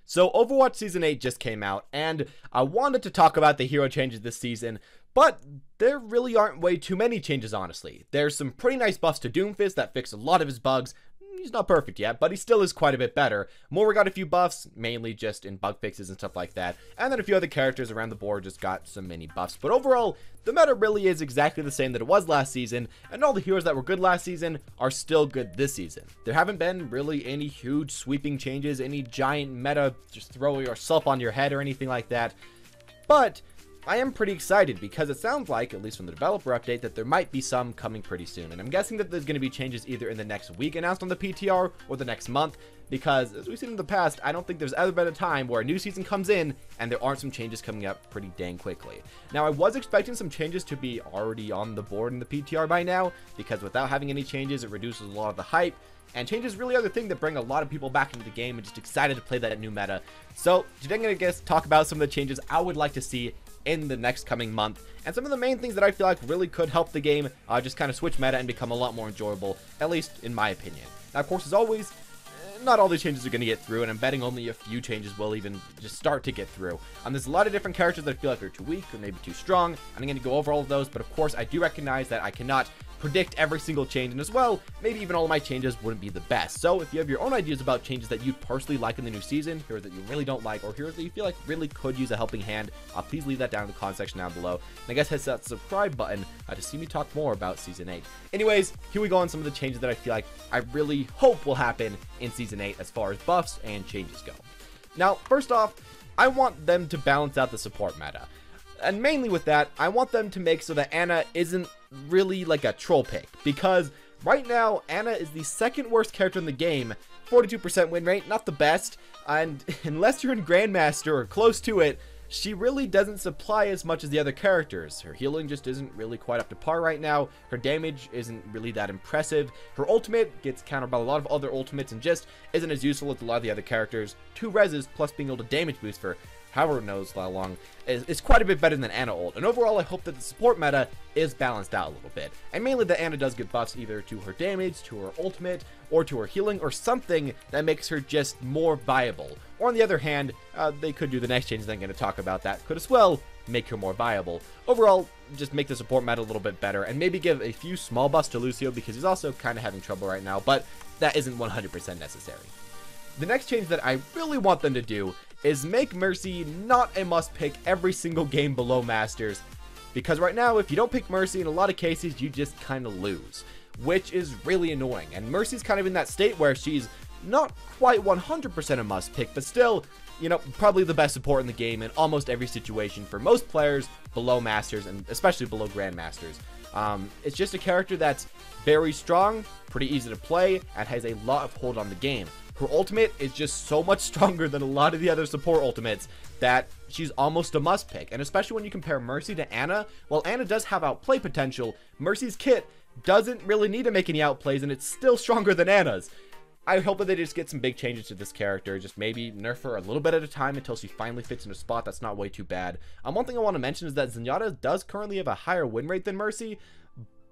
So Overwatch Season 8 just came out, and I wanted to talk about the hero changes this season, but there really aren't way too many changes, honestly. There's some pretty nice buffs to Doomfist that fix a lot of his bugs. He's not perfect yet, but he still is quite a bit better. Moira got a few buffs, mainly just in bug fixes and stuff like that, and then a few other characters around the board just got some mini buffs. But overall, the meta really is exactly the same that it was last season, and all the heroes that were good last season are still good this season. There haven't been really any huge sweeping changes, any giant meta just throw yourself on your head or anything like that, but I am pretty excited because it sounds like, at least from the developer update, that there might be some coming pretty soon. And I'm guessing that there's going to be changes either in the next week announced on the PTR or the next month, because as we've seen in the past, I don't think there's ever been a time where a new season comes in and there aren't some changes coming up pretty dang quickly. Now, I was expecting some changes to be already on the board in the PTR by now, because without having any changes, it reduces a lot of the hype. And changes really are the thing that bring a lot of people back into the game and just excited to play that new meta. So today I'm going to talk about some of the changes I would like to see in the next coming month, and some of the main things that I feel like really could help the game just kind of switch meta and become a lot more enjoyable, at least in my opinion. Now, of course, as always, not all these changes are going to get through, and I'm betting only a few changes will even just start to get through. There's a lot of different characters that I feel like are too weak or maybe too strong, and I'm going to go over all of those, but of course, I do recognize that I cannot predict every single change, and as well, maybe even all of my changes wouldn't be the best. So if you have your own ideas about changes that you'd personally like in the new season, heroes that you really don't like, or heroes that you feel like really could use a helping hand, please leave that down in the comment section down below. And I guess hit that subscribe button to see me talk more about Season 8. Anyways, here we go on some of the changes that I feel like I really hope will happen in Season 8 as far as buffs and changes go. Now, first off, I want them to balance out the support meta. And mainly with that, I want them to make so that Ana isn't really like a troll pick, because right now Ana is the second worst character in the game. 42% win rate, not the best, and unless you're in Grandmaster or close to it, she really doesn't supply as much as the other characters. Her healing just isn't really quite up to par right now. Her damage isn't really that impressive. Her ultimate gets countered by a lot of other ultimates and just isn't as useful as a lot of the other characters. 2 reses plus being able to damage boost for however knows how long is quite a bit better than Ana ult. And overall, I hope that the support meta is balanced out a little bit, and mainly that Ana does get buffs either to her damage, to her ultimate, or to her healing, or something that makes her just more viable. Or on the other hand, they could do the next change that I'm going to talk about that could as well make her more viable. Overall, just make the support meta a little bit better, and maybe give a few small buffs to Lucio, because he's also kind of having trouble right now, but that isn't 100% necessary. The next change that I really want them to do is make Mercy not a must pick every single game below Masters, because right now if you don't pick Mercy, in a lot of cases you just kind of lose, which is really annoying. And Mercy's kind of in that state where she's not quite 100% a must pick, but still, you know, probably the best support in the game in almost every situation for most players below Masters, and especially below Grandmasters. It's just a character that's very strong, pretty easy to play, and has a lot of hold on the game. Her ultimate is just so much stronger than a lot of the other support ultimates that she's almost a must pick. And especially when you compare Mercy to Ana, while Ana does have outplay potential, Mercy's kit doesn't really need to make any outplays, and it's still stronger than Ana's. I hope that they just get some big changes to this character, just maybe nerf her a little bit at a time until she finally fits in a spot that's not way too bad. One thing I want to mention is that Zenyatta does currently have a higher win rate than Mercy,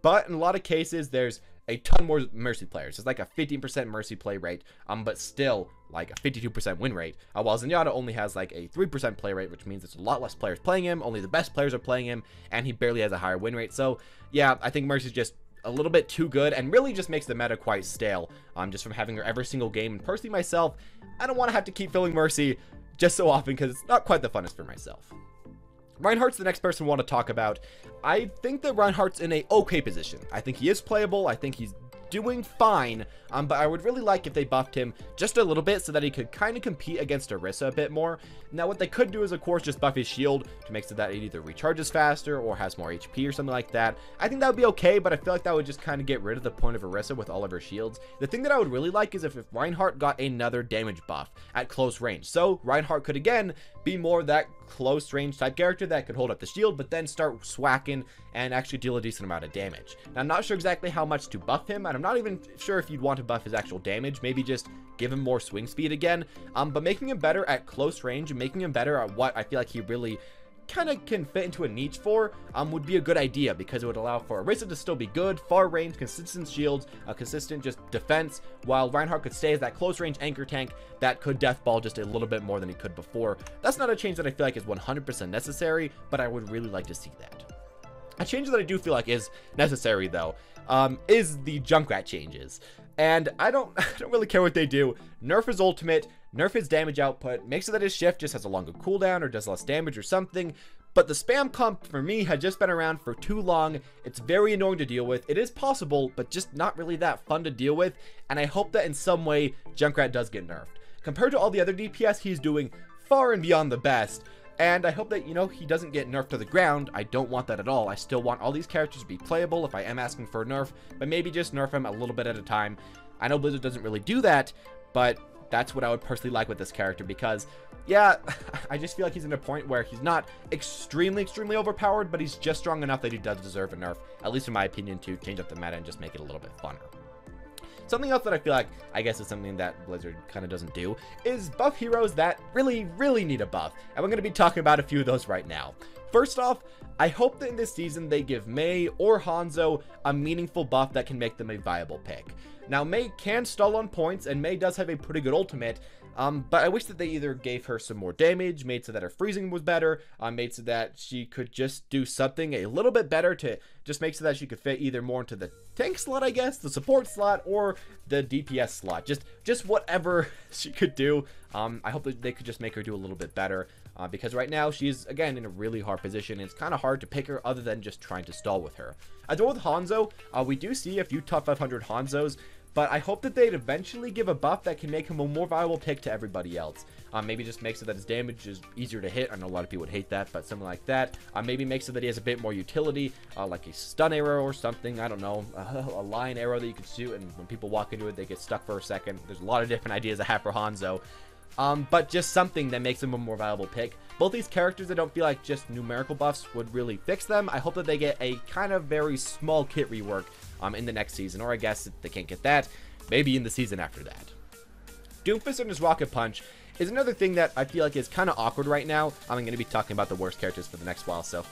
but in a lot of cases there's a ton more Mercy players. It's like a 15% Mercy play rate, but still like a 52% win rate, while Zenyatta only has like a 3% play rate, which means there's a lot less players playing him, only the best players are playing him, and he barely has a higher win rate. So yeah, I think Mercy's just a little bit too good, and really just makes the meta quite stale, just from having her every single game. And personally myself, I don't want to have to keep filling Mercy just so often, because it's not quite the funnest for myself. Reinhardt's the next person we want to talk about. I think that Reinhardt's in a okay position. I think he is playable. I think he's doing fine, but I would really like if they buffed him just a little bit so that he could kind of compete against Orisa a bit more. Now, what they could do is, of course, just buff his shield to make so that it either recharges faster or has more HP or something like that. I think that would be okay, but I feel like that would just kind of get rid of the point of Orisa with all of her shields. The thing that I would really like is if Reinhardt got another damage buff at close range. So Reinhardt could, again, be more that close range type character that could hold up the shield, but then start swacking and actually deal a decent amount of damage. Now, I'm not sure exactly how much to buff him, and I'm not even sure if you'd want to buff his actual damage. Maybe just give him more swing speed again, but making him better at close range and making him better at what I feel like he really kind of can fit into a niche for, would be a good idea, because it would allow for Orisa to still be good, far range, consistent shields, a consistent just defense, while Reinhardt could stay as that close range anchor tank that could deathball just a little bit more than he could before. That's not a change that I feel like is 100% necessary, but I would really like to see that. A change that I do feel like is necessary, though, is the Junkrat changes. And I don't really care what they do. Nerf his ultimate, nerf his damage output, make so that his shift just has a longer cooldown or does less damage or something. But the spam comp for me had just been around for too long. It's very annoying to deal with. It is possible, but just not really that fun to deal with. And I hope that in some way Junkrat does get nerfed. Compared to all the other DPS, he's doing far and beyond the best. And I hope that, you know, he doesn't get nerfed to the ground. I don't want that at all. I still want all these characters to be playable if I am asking for a nerf, but maybe just nerf him a little bit at a time. I know Blizzard doesn't really do that, but that's what I would personally like with this character, because, yeah, I just feel like he's in a point where he's not extremely overpowered, but he's just strong enough that he does deserve a nerf, at least in my opinion, to change up the meta and just make it a little bit funner. Something else that I feel like, I guess, is something that Blizzard kind of doesn't do, is buff heroes that really need a buff. And we're going to be talking about a few of those right now. First off, I hope that in this season they give Mei or Hanzo a meaningful buff that can make them a viable pick. Now, Mei can stall on points, and Mei does have a pretty good ultimate, but I wish that they either gave her some more damage, made so that her freezing was better, made so that she could just do something a little bit better to just make so that she could fit either more into the tank slot, I guess, the support slot, or the DPS slot. Just whatever she could do. I hope that they could just make her do a little bit better, because right now she's, again, in a really hard position. It's kind of hard to pick her other than just trying to stall with her. As well with Hanzo, we do see a few top 500 Hanzos, but I hope that they'd eventually give a buff that can make him a more viable pick to everybody else. Maybe just make so that his damage is easier to hit. I know a lot of people would hate that, but something like that. Maybe make so that he has a bit more utility, like a stun arrow or something. I don't know, a line arrow that you could shoot, and when people walk into it, they get stuck for a second. There's a lot of different ideas I have for Hanzo. But just something that makes him a more viable pick. Both these characters, I don't feel like just numerical buffs would really fix them. I hope that they get a kind of very small kit rework in the next season, or I guess if they can't get that, maybe in the season after that. Doomfist and his Rocket Punch is another thing that I feel like is kind of awkward right now. I'm going to be talking about the worst characters for the next while, so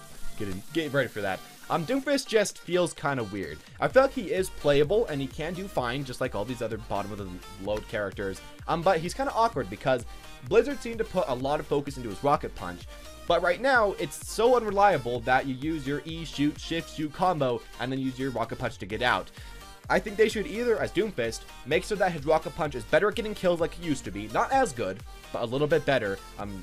get ready for that. Doomfist just feels kind of weird. I feel like he is playable, and he can do fine, just like all these other bottom of the load characters. But he's kind of awkward because Blizzard seemed to put a lot of focus into his Rocket Punch. But right now, it's so unreliable that you use your E, shoot, shift, shoot combo, and then use your Rocket Punch to get out. I think they should either, as Doomfist, make so that his Rocket Punch is better at getting kills like he used to be. Not as good, but a little bit better.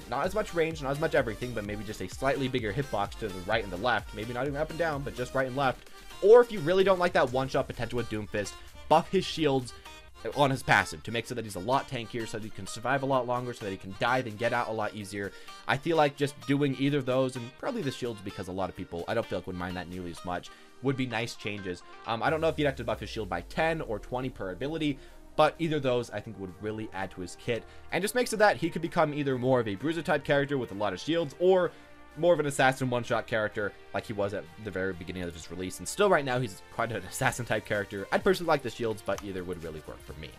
Not as much range, not as much everything, but maybe just a slightly bigger hitbox to the right and the left. Maybe not even up and down, but just right and left. Or if you really don't like that one-shot potential with Doomfist, buff his shields on his passive to make so that he's a lot tankier, so that he can survive a lot longer, so that he can dive and get out a lot easier. I feel like just doing either of those, and probably the shields, because a lot of people, I don't feel like would mind that nearly as much, would be nice changes. I don't know if you'd have to buff his shield by 10 or 20 per ability, but either of those I think would really add to his kit, and just make so that he could become either more of a bruiser type character with a lot of shields, or more of an assassin one-shot character like he was at the very beginning of his release. And still right now he's quite an assassin type character. I'd personally like the shields, but either would really work for me.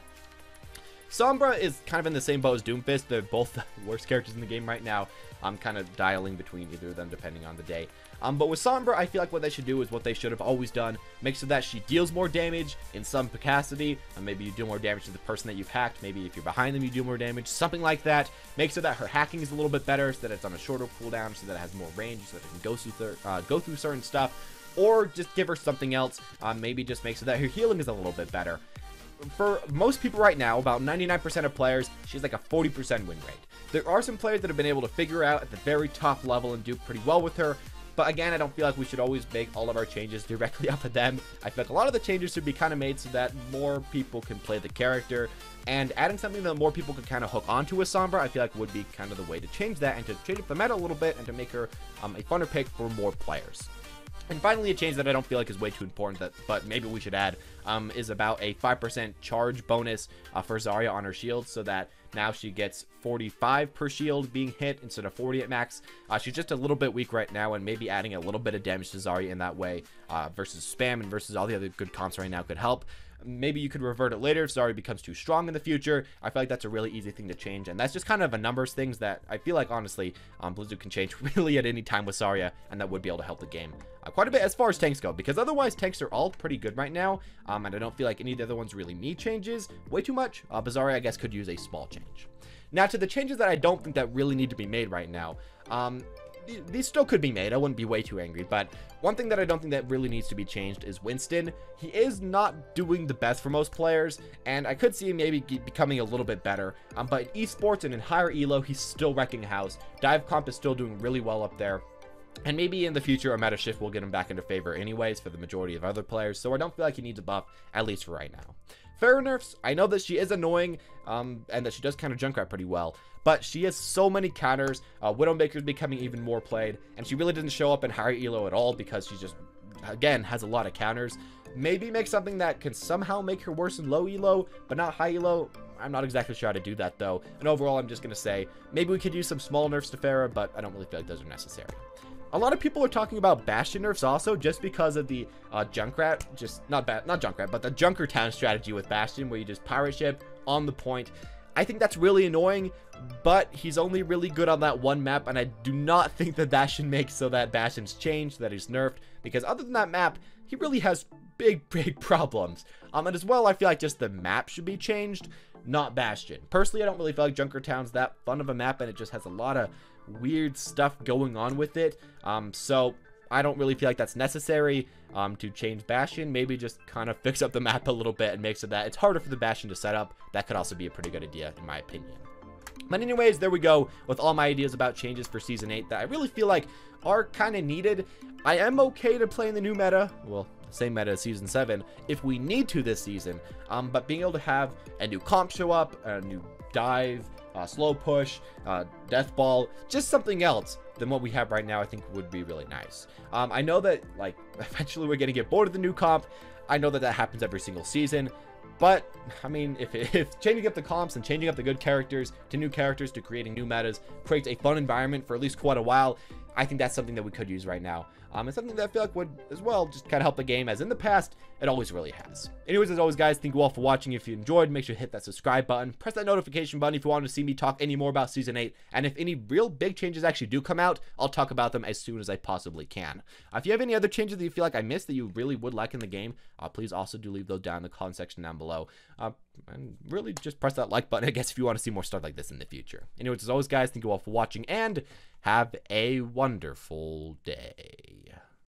Sombra is kind of in the same boat as Doomfist. They're both the worst characters in the game right now. I'm kind of dialing between either of them depending on the day. But with Sombra, I feel like what they should do is what they should have always done. Make sure that she deals more damage in some capacity. Maybe you do more damage to the person that you've hacked. Maybe if you're behind them, you do more damage. Something like that. Make sure that her hacking is a little bit better, so that it's on a shorter cooldown, so that it has more range, so that it can go through certain stuff. Or just give her something else. Maybe just make sure that her healing is a little bit better. For most people right now, about 99% of players, she's like a 40% win rate. There are some players that have been able to figure out at the very top level and do pretty well with her. But again, I don't feel like we should always make all of our changes directly off of them. I feel like a lot of the changes should be kind of made so that more people can play the character. And adding something that more people can kind of hook onto with Sombra, I feel like would be kind of the way to change that, and to change up the meta a little bit, and to make her a funner pick for more players. And finally, a change that I don't feel like is way too important, but maybe we should add, is about a 5% charge bonus for Zarya on her shield, so that now she gets 45 per shield being hit instead of 40 at max. She's just a little bit weak right now, and maybe adding a little bit of damage to Zarya in that way versus spam and versus all the other good comps right now could help. Maybe you could revert it later if Zarya becomes too strong in the future. I feel like that's a really easy thing to change, and that's just kind of a numbers things that I feel like, honestly, Blizzard can change really at any time with Zarya, and that would be able to help the game quite a bit as far as tanks go, because otherwise tanks are all pretty good right now, and I don't feel like any of the other ones really need changes way too much. Zarya, I guess, could use a small change. Now, to the changes that I don't think that really need to be made right now, these still could be made. I wouldn't be way too angry, but one thing that I don't think that really needs to be changed is Winston. He is not doing the best for most players, and I could see him maybe becoming a little bit better, but in esports and in higher elo, he's still wrecking house. Dive comp is still doing really well up there. And maybe in the future, a meta shift will get him back into favor anyways for the majority of other players, so I don't feel like he needs a buff, at least for right now. Pharah nerfs, I know that she is annoying, and that she does counter Junkrat pretty well, but she has so many counters. Widowmaker's becoming even more played, and she really didn't show up in higher elo at all because she just, again, has a lot of counters. Maybe make something that can somehow make her worse in low elo, but not high elo. I'm not exactly sure how to do that, though. And overall, I'm just going to say, maybe we could use some small nerfs to Pharah, but I don't really feel like those are necessary. A lot of people are talking about Bastion nerfs also, just because of the Junkrat, not Junkrat, but the Junkertown strategy with Bastion, where you just pirate ship on the point. I think that's really annoying, but he's only really good on that one map, and I do not think that that should make so that Bastion's changed, that he's nerfed, because other than that map, he really has big problems. And as well, I feel like just the map should be changed, not Bastion. Personally, I don't really feel like Junkertown's that fun of a map, and it just has a lot of weird stuff going on with it, so I don't really feel like that's necessary to change Bastion. Maybe just kind of fix up the map a little bit and make so that it's harder for the Bastion to set up. That could also be a pretty good idea in my opinion. But anyways, there we go with all my ideas about changes for Season 8 that I really feel like are kind of needed. I am okay to play in the new meta, well, the same meta as Season 7, if we need to this season, but being able to have a new comp show up, a new dive, slow push, death ball, just something else than what we have right now, I think would be really nice. I know that, like, eventually we're going to get bored of the new comp. I know that that happens every single season, but I mean, if changing up the comps and changing up the good characters to new characters to creating new metas creates a fun environment for at least quite a while, I think that's something that we could use right now. And something that I feel like would, as well, just kind of help the game, as in the past, it always really has. Anyways, as always, guys, thank you all for watching. If you enjoyed, make sure to hit that subscribe button. Press that notification button if you want to see me talk any more about Season 8. And if any real big changes actually do come out, I'll talk about them as soon as I possibly can. If you have any other changes that you feel like I missed that you really would like in the game, please also do leave those down in the comment section down below. And really just press that like button, I guess, if you want to see more stuff like this in the future. Anyways, as always, guys, thank you all for watching, and have a wonderful day.